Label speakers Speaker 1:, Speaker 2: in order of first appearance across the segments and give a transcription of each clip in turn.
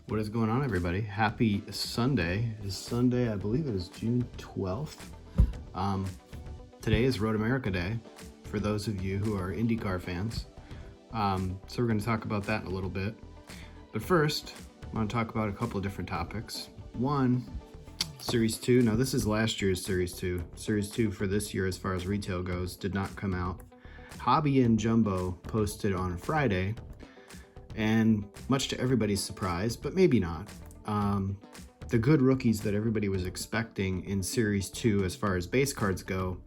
Speaker 1: What is going on, everybody? Happy Sunday. It's Sunday, I believe it is June 12th. Today is Road America Day for those of you who are IndyCar fans. So we're going to talk about that in a little bit. But first, I want to talk about a couple of different topics. One, Series 2. Now, this is last year's Series 2. Series 2 for this year, as far as retail goes, did not come out. Hobby and Jumbo posted on Friday. And much to everybody's surprise, but maybe not, the good rookies that everybody was expecting in Series 2 as far as base cards go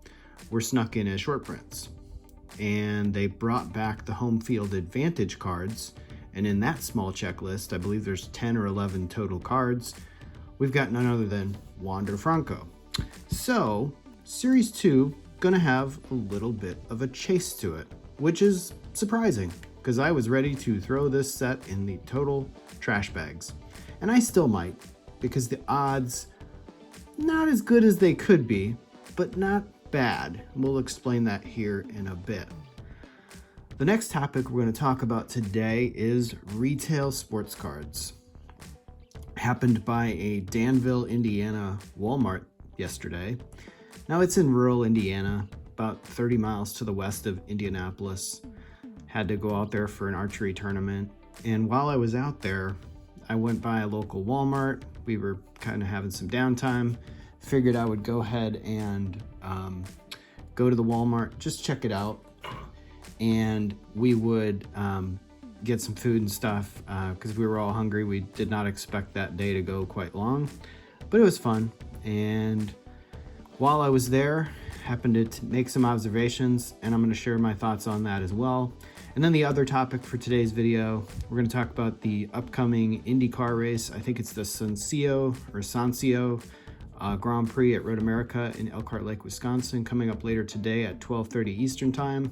Speaker 1: were snuck in as short prints. And they brought back the home field advantage cards. And in that small checklist, I believe there's 10 or 11 total cards, we've got none other than Wander Franco. So Series 2 gonna have a little bit of a chase to it, which is surprising, because I was ready to throw this set in the total trash bags. And I still might, because the odds, not as good as they could be, but not bad. We'll explain that here in a bit. The next topic we're going to talk about today is retail sports cards. Happened by a Danville, Indiana Walmart yesterday. Now it's in rural Indiana, about 30 miles to the west of Indianapolis. Had to go out there for an archery tournament. And while I was out there, I went by a local Walmart. We were kind of having some downtime. Figured I would go ahead and go to the Walmart, just check it out. And we would get some food and stuff because we were all hungry. We did not expect that day to go quite long, but it was fun. And while I was there, happened to make some observations, and I'm going to share my thoughts on that as well. And then the other topic for today's video, we're going to talk about the upcoming IndyCar race. I think it's the Sancio Grand Prix at Road America in Elkhart Lake, Wisconsin, coming up later today at 12:30 Eastern Time.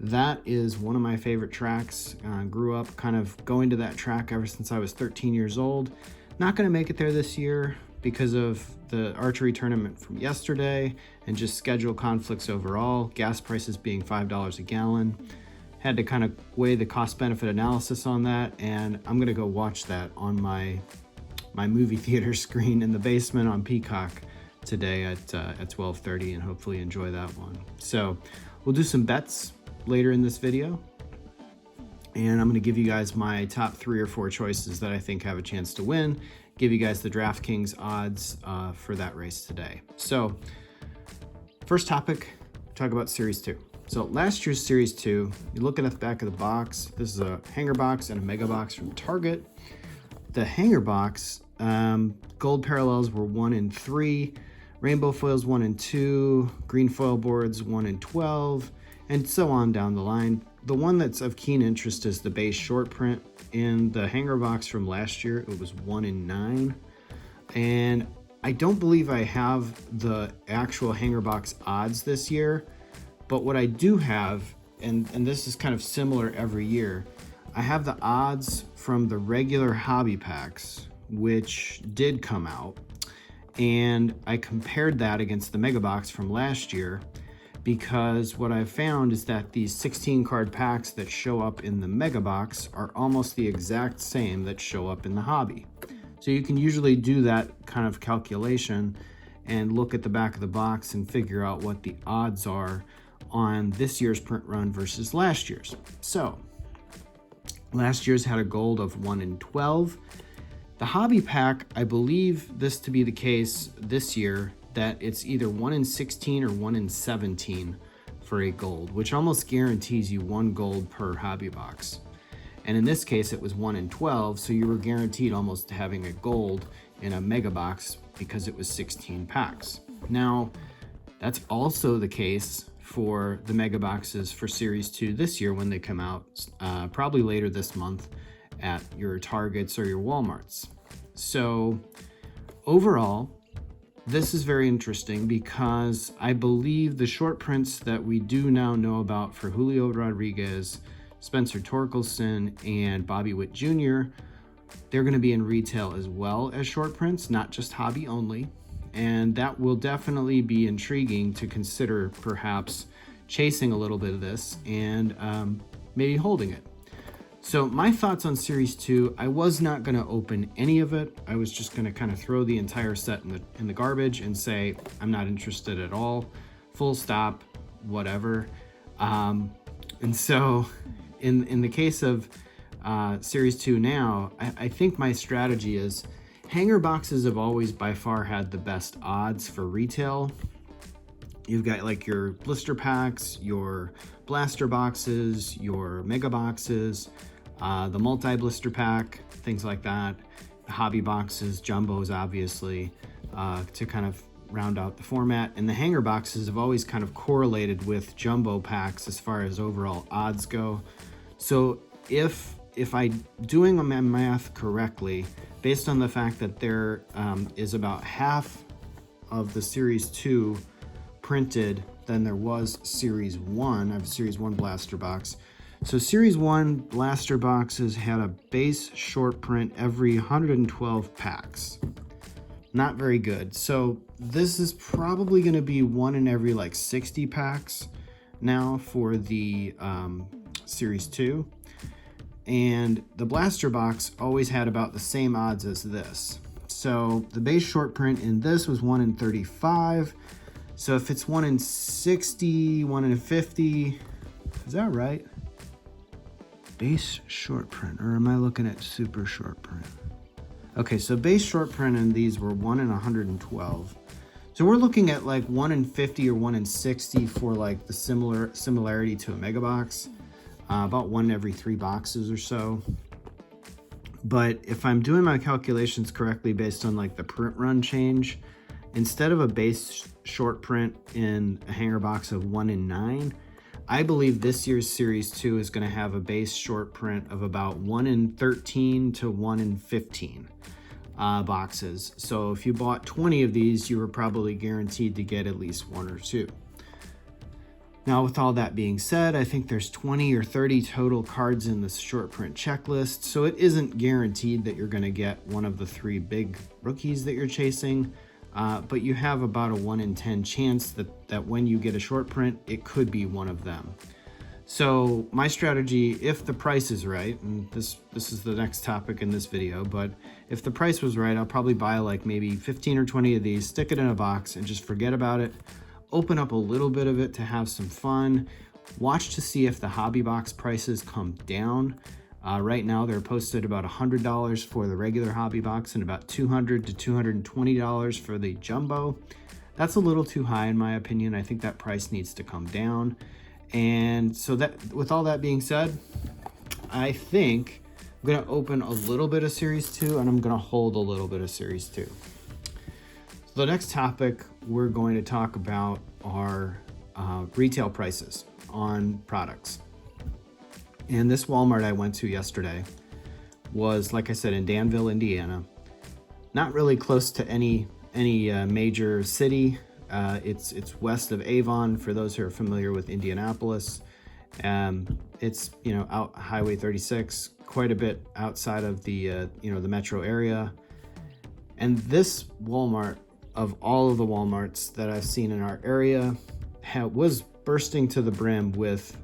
Speaker 1: That is one of my favorite tracks. Grew up kind of going to that track ever since I was 13 years old. Not going to make it there this year because of the archery tournament from yesterday and just schedule conflicts overall, gas prices being $5 a gallon. Had to kind of weigh the cost-benefit analysis on that, and I'm gonna go watch that on my movie theater screen in the basement on Peacock today at 12:30, and hopefully enjoy that one. So we'll do some bets later in this video, and I'm gonna give you guys my top 3 or 4 choices that I think have a chance to win, give you guys the DraftKings odds for that race today. So first topic, talk about Series 2. So last year's Series 2, you're looking at the back of the box. This is a hanger box and a mega box from Target. The hanger box, gold parallels were 1 in 3, rainbow foils 1 in 2, green foil boards 1 in 12, and so on down the line. The one that's of keen interest is the base short print. In the hanger box from last year, it was 1 in 9. And I don't believe I have the actual hanger box odds this year. But what I do have, and this is kind of similar every year, I have the odds from the regular hobby packs, which did come out. And I compared that against the mega box from last year, because what I've found is that these 16 card packs that show up in the mega box are almost the exact same that show up in the hobby. So you can usually do that kind of calculation and look at the back of the box and figure out what the odds are on this year's print run versus last year's. So last year's had a gold of 1 in 12. The hobby pack, I believe this to be the case this year, that it's either 1 in 16 or 1 in 17 for a gold, which almost guarantees you 1 gold per hobby box. And in this case, it was 1 in 12, so you were guaranteed almost having a gold in a mega box because it was 16 packs. Now, that's also the case for the mega boxes for Series 2 this year when they come out, probably later this month at your Targets or your Walmarts. So overall, this is very interesting because I believe the short prints that we do now know about for Julio Rodriguez, Spencer Torkelson, and Bobby Witt Jr., they're going to be in retail as well as short prints, not just hobby only. And that will definitely be intriguing to consider perhaps chasing a little bit of this and maybe holding it. So my thoughts on Series 2, I was not going to open any of it. I was just going to kind of throw the entire set in the garbage and say, I'm not interested at all, full stop, whatever. And so in the case of Series 2 now, I think my strategy is hanger boxes have always by far had the best odds for retail. You've got like your blister packs, your blaster boxes, your mega boxes, the multi-blister pack, things like that, hobby boxes, jumbos, obviously, to kind of round out the format. And the hanger boxes have always kind of correlated with jumbo packs as far as overall odds go. So if I doing my math correctly, based on the fact that there is about half of the Series 2 printed than there was Series 1. I have a Series 1 blaster box. So Series 1 blaster boxes had a base short print every 112 packs. Not very good. So this is probably going to be one in every like 60 packs now for the Series 2. And the blaster box always had about the same odds as this. So the base short print in this was 1 in 35. So if it's 1 in 60, 1 in 50, is that right? Base short print, or am I looking at super short print? Okay, so base short print in these were 1 in 112. So we're looking at like 1 in 50 or 1 in 60 for like the similarity to a mega box. About 1 every 3 boxes or so. But if I'm doing my calculations correctly based on like the print run change, instead of a base short print in a hanger box of 1 in 9, I believe this year's Series 2 is going to have a base short print of about 1 in 13 to 1 in 15 boxes. So if you bought 20 of these, you were probably guaranteed to get at least 1 or 2. Now, with all that being said, I think there's 20 or 30 total cards in this short print checklist, so it isn't guaranteed that you're going to get one of the 3 big rookies that you're chasing, but you have about a 1 in 10 chance that when you get a short print, it could be one of them. So my strategy, if the price is right, and this is the next topic in this video, but if the price was right, I'll probably buy like maybe 15 or 20 of these, stick it in a box, and just forget about it. Open up a little bit of it to have some fun. Watch to see if the hobby box prices come down. Right now they're posted about $100 for the regular hobby box and about $200 to $220 for the jumbo. That's a little too high in my opinion. I think that price needs to come down. And so that, with all that being said, I think I'm gonna open a little bit of Series 2 and I'm gonna hold a little bit of Series 2. So the next topic we're going to talk about are retail prices on products. And this Walmart I went to yesterday was, like I said, in Danville, Indiana. Not really close to any major city. It's west of Avon, for those who are familiar with Indianapolis. It's, you know, out Highway 36, quite a bit outside of the the metro area. And this Walmart, of all of the Walmarts that I've seen in our area, was bursting to the brim with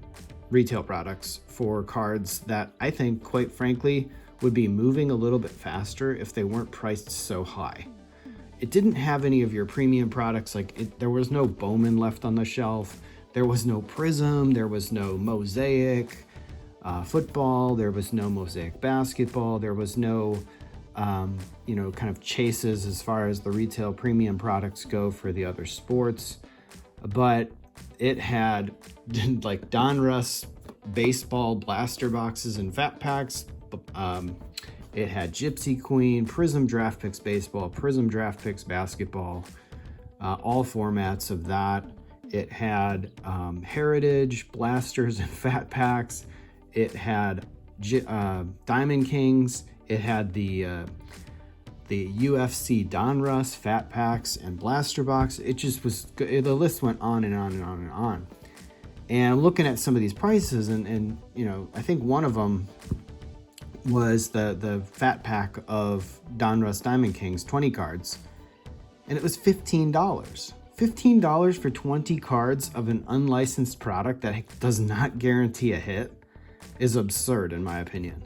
Speaker 1: retail products for cards that I think, quite frankly, would be moving a little bit faster if they weren't priced so high. It didn't have any of your premium products. There was no Bowman left on the shelf. There was no Prism. There was no Mosaic football. There was no Mosaic basketball. There was no kind of chases as far as the retail premium products go for the other sports. But it had like Donruss baseball blaster boxes and fat packs. It had Gypsy Queen, Prism Draft Picks baseball, Prism Draft Picks basketball, all formats of that. It had Heritage blasters and fat packs. It had Diamond Kings. It had the UFC Donruss fat packs and blaster box. It just was, the list went on and on and on and on. And looking at some of these prices, and I think one of them was the fat pack of Donruss Diamond Kings 20 cards, and it was $15. $15 for 20 cards of an unlicensed product that does not guarantee a hit. is absurd in my opinion.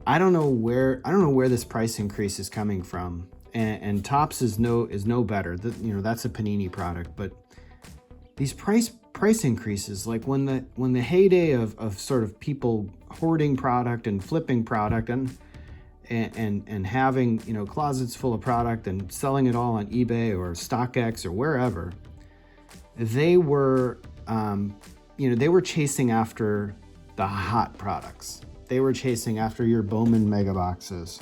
Speaker 1: I don't know where this price increase is coming from, and Topps is no better. That's a Panini product, but these price increases, like when the heyday of sort of people hoarding product and flipping product and having closets full of product and selling it all on eBay or StockX or wherever, they were chasing after the hot products. They were chasing after your Bowman mega boxes.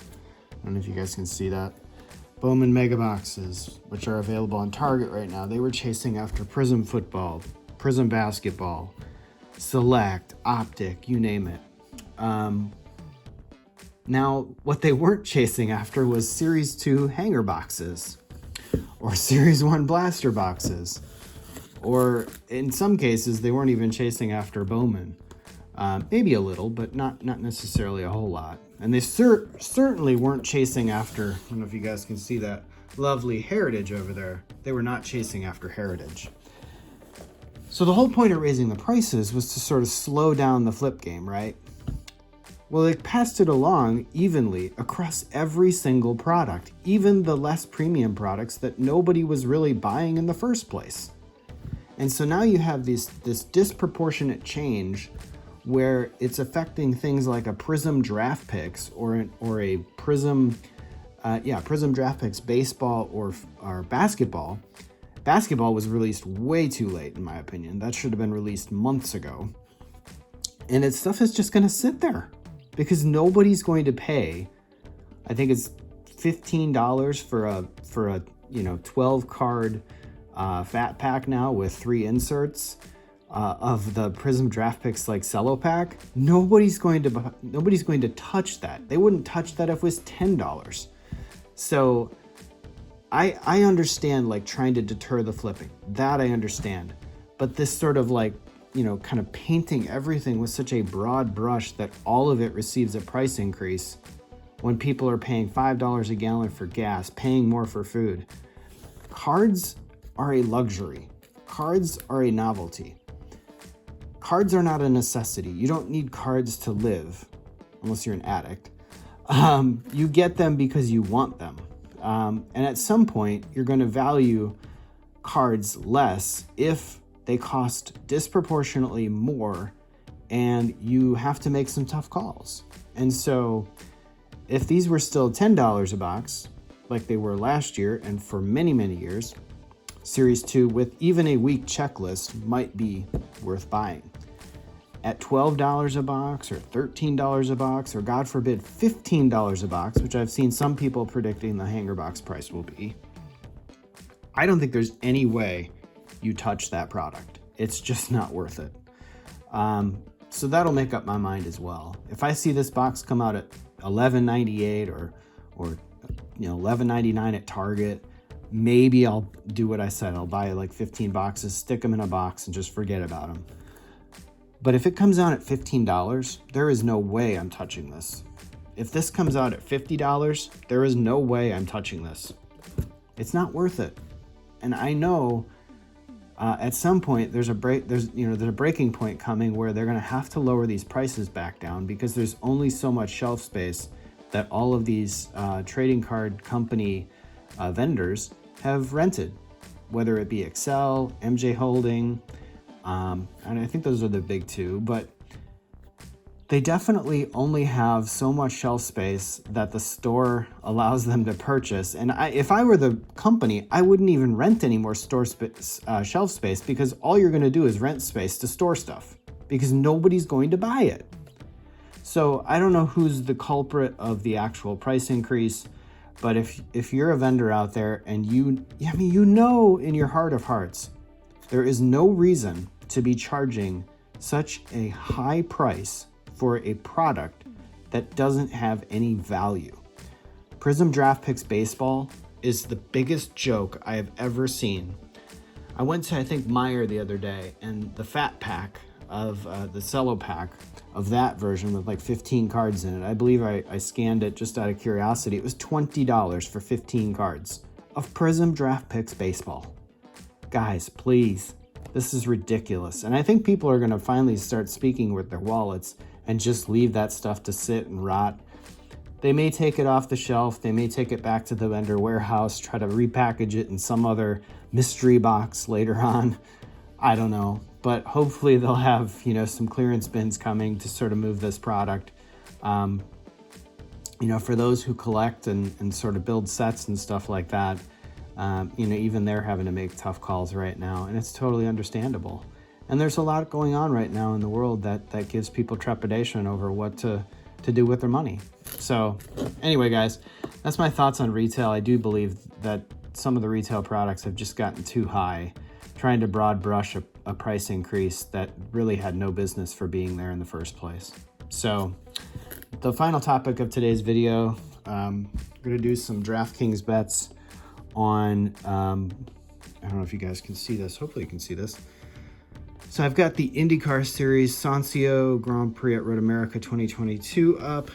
Speaker 1: I don't know if you guys can see that. Bowman mega boxes, which are available on Target right now. They were chasing after Prism football, Prism basketball, Select, Optic, you name it. Now, what they weren't chasing after was Series 2 hanger boxes or Series 1 blaster boxes. Or in some cases, they weren't even chasing after Bowman. Maybe a little, but not necessarily a whole lot. And they certainly weren't chasing after, I don't know if you guys can see that lovely Heritage over there. They were not chasing after Heritage. So the whole point of raising the prices was to sort of slow down the flip game, right? Well, they passed it along evenly across every single product, even the less premium products that nobody was really buying in the first place. And so now you have this disproportionate change where it's affecting things like a Prism Draft Picks or a Prism Draft Picks baseball or basketball. Basketball was released way too late, in my opinion. That should have been released months ago. And its stuff is just going to sit there because nobody's going to pay. I think it's $15 for a 12 card fat pack now with 3 inserts. Of the Prism Draft Picks like cello pack. Nobody's going to touch that. They wouldn't touch that if it was $10. So I understand like trying to deter the flipping. That I understand. But this sort of like, kind of painting everything with such a broad brush that all of it receives a price increase when people are paying $5 a gallon for gas, paying more for food. Cards are a luxury. Cards are a novelty. Cards are not a necessity. You don't need cards to live, unless you're an addict. You get them because you want them. And at some point, you're going to value cards less if they cost disproportionately more and you have to make some tough calls. And so if these were still $10 a box, like they were last year and for many, many years, Series 2 with even a weak checklist might be worth buying. At $12 a box or $13 a box or God forbid $15 a box, which I've seen some people predicting the hanger box price will be, I don't think there's any way you touch that product. It's just not worth it. So that'll make up my mind as well. If I see this box come out at $11.98 or $11.99 at Target, maybe I'll do what I said. I'll buy like 15 boxes, stick them in a box, and just forget about them. But if it comes out at $15, there is no way I'm touching this. If this comes out at $50, there is no way I'm touching this. It's not worth it. And I know at some point there's a breaking point coming where they're going to have to lower these prices back down because there's only so much shelf space that all of these trading card company vendors have rented, whether it be Excel, MJ Holding, and I think those are the big two, but they definitely only have so much shelf space that the store allows them to purchase. And if I were the company, I wouldn't even rent any more shelf space because all you're going to do is rent space to store stuff because nobody's going to buy it. So I don't know who's the culprit of the actual price increase. But if you're a vendor out there and you know in your heart of hearts, there is no reason to be charging such a high price for a product that doesn't have any value. Prism Draft Picks Baseball is the biggest joke I have ever seen. I went to, I think, Meijer the other day, and the fat pack of the cello pack of that version with like 15 cards in it. I believe I scanned it just out of curiosity. It was $20 for 15 cards of Prism Draft Picks Baseball. Guys, please This is ridiculous. And I think people are going to finally start speaking with their wallets and just leave that stuff to sit and rot. They may take it off the shelf. They may take it back to the vendor warehouse, try to repackage it in some other mystery box later on. I don't know. But hopefully they'll have, you know, some clearance bins coming to sort of move this product. You know, for those who collect and sort of build sets and stuff like that, you know, even they're having to make tough calls right now, and it's totally understandable. And there's a lot going on right now in the world that gives people trepidation over what to do with their money. So anyway, guys, that's my thoughts on retail. I do believe that some of the retail products have just gotten too high, trying to broad brush a price increase that really had no business for being there in the first place. So the final topic of today's video, I'm going to do some DraftKings bets on, I don't know if you guys can see this. Hopefully you can see this. So I've got the IndyCar Series Sancio Grand Prix at Road America 2022 up.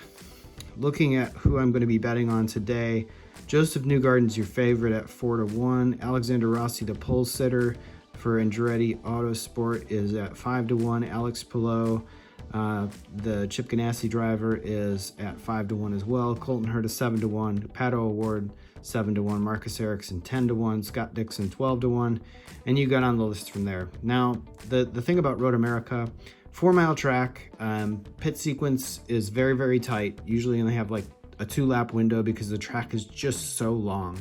Speaker 1: Looking at who I'm going to be betting on today, Joseph Newgarden's your favorite at 4-1. Alexander Rossi, the pole sitter for Andretti Autosport, is at 5-1. Alex Palou, the Chip Ganassi driver, is at 5-1 as well. Colton Herta 7-1. Pato O'Ward 7-1. Marcus Ericsson 10-1. Scott Dixon 12-1. And you got on the list from there. Now, the thing about Road America, 4-mile track, pit sequence is very, very tight. Usually they have like a 2-lap window because the track is just so long.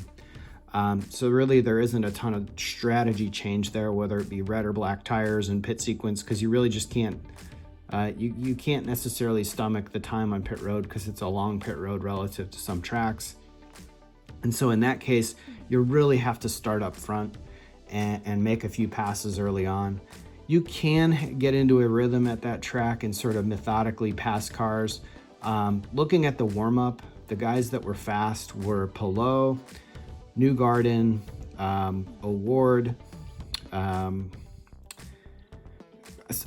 Speaker 1: So really there isn't a ton of strategy change there, whether it be red or black tires and pit sequence, because you really just can't, you can't necessarily stomach the time on pit road because it's a long pit road relative to some tracks. And so in that case, you really have to start up front and make a few passes early on. You can get into a rhythm at that track and sort of methodically pass cars. Looking at the warm-up, the guys that were fast were Palou, Newgarden, O'Ward.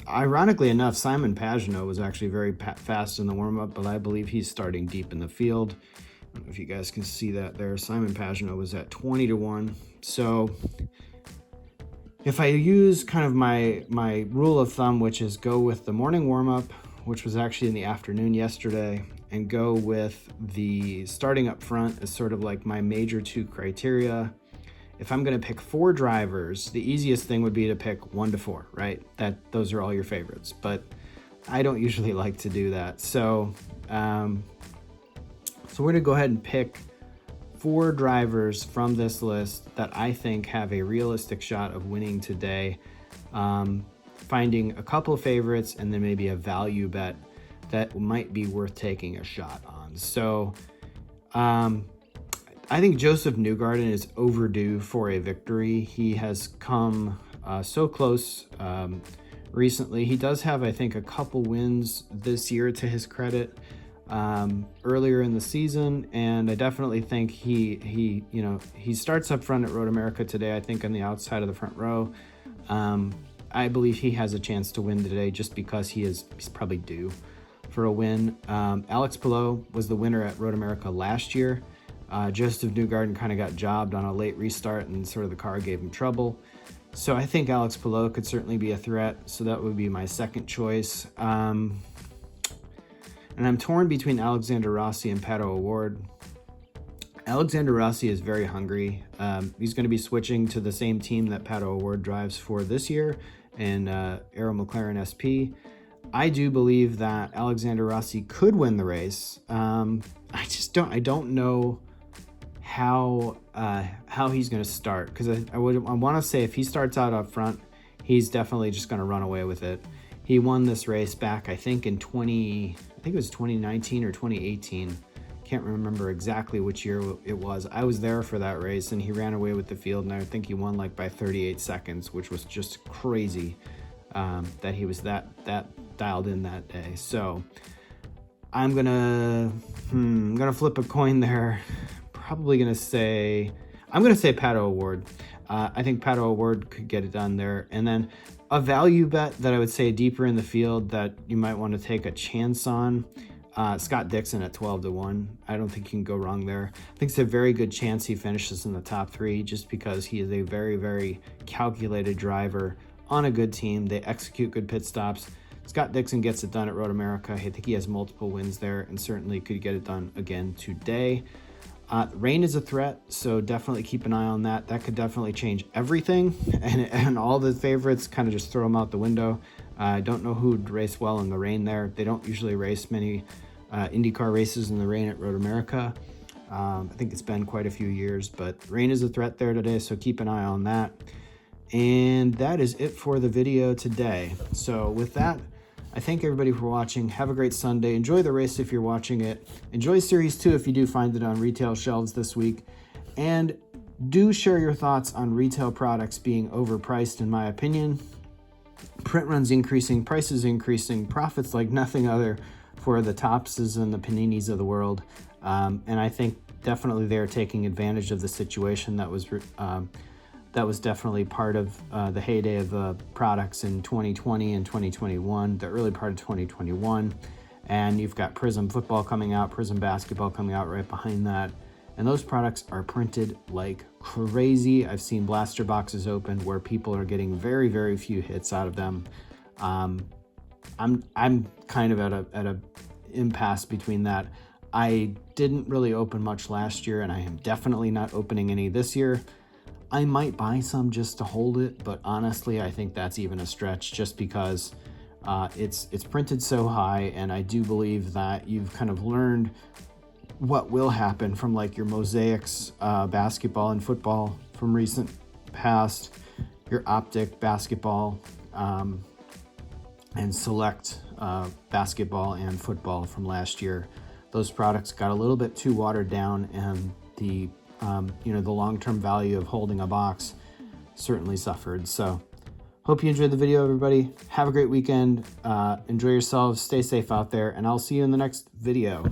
Speaker 1: Ironically enough, Simon Pagenaud was actually very fast in the warm-up, but I believe he's starting deep in the field. I don't know if you guys can see that there. Simon Pagenaud was at 20-1. So if I use kind of my rule of thumb, which is go with the morning warm-up, which was actually in the afternoon yesterday, and go with the starting up front as sort of like my major 2 criteria. If I'm going to pick 4 drivers, the easiest thing would be to pick 1 to 4, right? Those are all your favorites, but I don't usually like to do that. So, so we're going to go ahead and pick 4 drivers from this list that I think have a realistic shot of winning today. Finding a couple of favorites and then maybe a value bet that might be worth taking a shot on. So I think Joseph Newgarden is overdue for a victory. He has come so close recently. He does have, I think, a couple wins this year to his credit earlier in the season, and I definitely think he starts up front at Road America today, I think on the outside of the front row. I believe he has a chance to win today just because he's probably due for a win. Alex Palou was the winner at Road America last year. Joseph Newgarden kind of got jobbed on a late restart and sort of the car gave him trouble. So I think Alex Palou could certainly be a threat. So that would be my second choice. And I'm torn between Alexander Rossi and Pato O'Ward. Alexander Rossi is very hungry. He's going to be switching to the same team that Pato O'Ward drives for this year, and Arrow McLaren SP. I do believe that Alexander Rossi could win the race. I don't know how he's going to start, because I want to say if he starts out up front, he's definitely just going to run away with it. He won this race back, I think it was 2019 or 2018. Can't remember exactly which year it was. I was there for that race, and he ran away with the field, and I think he won like by 38 seconds, which was just crazy that he was that dialed in that day. So I'm gonna flip a coin there. Probably gonna say Pato O'Ward. I think Pato O'Ward could get it done there. And then a value bet that I would say deeper in the field that you might want to take a chance on, Scott Dixon at 12-1. I don't think you can go wrong there. I think it's a very good chance he finishes in the top 3 just because he is a very, very calculated driver on a good team. They execute good pit stops. Scott Dixon gets it done at Road America. I think he has multiple wins there and certainly could get it done again today. Rain is a threat, so definitely keep an eye on that. That could definitely change everything, and all the favorites kind of just throw them out the window. I don't know who would race well in the rain there. They don't usually race many IndyCar races in the rain at Road America. I think it's been quite a few years, but rain is a threat there today, so keep an eye on that. And that is it for the video today. So with that, I thank everybody for watching. Have a great Sunday. Enjoy the race if you're watching it. Enjoy Series 2 if you do find it on retail shelves this week. And do share your thoughts on retail products being overpriced, in my opinion. Print runs increasing, prices increasing, profits like nothing other for the Topses and the Paninis of the world. And I think definitely they're taking advantage of the situation that was definitely part of the heyday of products in 2020 and 2021, the early part of 2021. And you've got Prism football coming out, Prism basketball coming out right behind that. And those products are printed like crazy. I've seen blaster boxes open where people are getting very, very few hits out of them. I'm kind of at a impasse between that. I didn't really open much last year, and I am definitely not opening any this year. I might buy some just to hold it, but honestly, I think that's even a stretch just because it's printed so high, and I do believe that you've kind of learned what will happen from like your mosaics basketball and football from recent past, your optic basketball, and select basketball and football from last year. Those products got a little bit too watered down, and the long-term value of holding a box certainly suffered. So hope you enjoyed the video, everybody. Have a great weekend. Enjoy yourselves. Stay safe out there, and I'll see you in the next video.